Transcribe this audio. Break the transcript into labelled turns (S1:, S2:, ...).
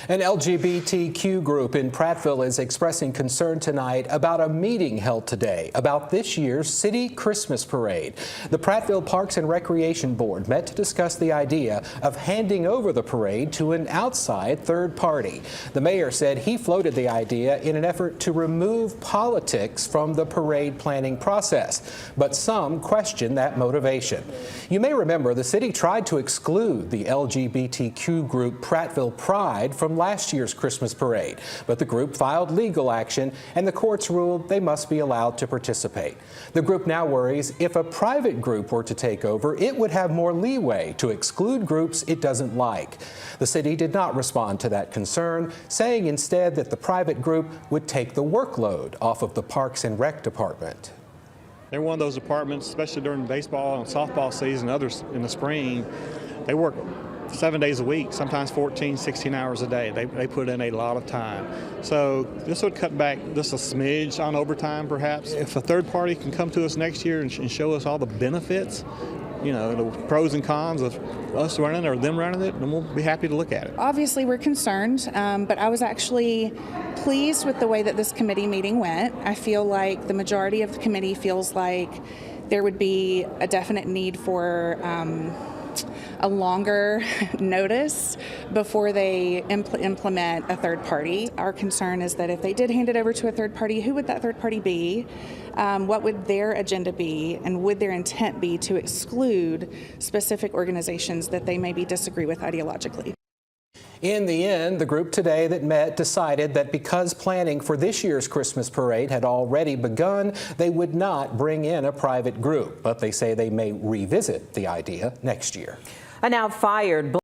S1: An LGBTQ group in Prattville is expressing concern tonight about a meeting held today about this year's City Christmas Parade. The Prattville Parks and Recreation Board met to discuss the idea of handing over the parade to an outside third party. The mayor said he floated the idea in an effort to remove politics from the parade planning process, but some question that motivation. You may remember the city tried to exclude the LGBTQ group Prattville Pride from last year's Christmas parade, but the group filed legal action and the courts ruled they must be allowed to participate. The group now worries if a private group were to take over, it would have more leeway to exclude groups it doesn't like. The city did not respond to that concern, saying instead that the private group would take the workload off of the Parks and Rec Department.
S2: They're one of those departments, especially during baseball and softball season, others in the spring, they work 7 days a week, sometimes 14, 16 hours a day. They put in a lot of time. So this would cut back just a smidge on overtime, perhaps. If a third party can come to us next year and show us all the benefits, you know, the pros and cons of us running or them running it, then we'll be happy to look at it.
S3: Obviously, we're concerned, but I was actually pleased with the way that this committee meeting went. I feel like the majority of the committee feels like there would be a definite need for a longer notice before they implement a third party. Our concern is that if they did hand it over to a third party, who would that third party be? What would their agenda be, and would their intent be to exclude specific organizations that they maybe disagree with ideologically?
S1: In the end, the group today that met decided that because planning for this year's Christmas parade had already begun, they would not bring in a private group, but they say they may revisit the idea next year.
S4: A now fired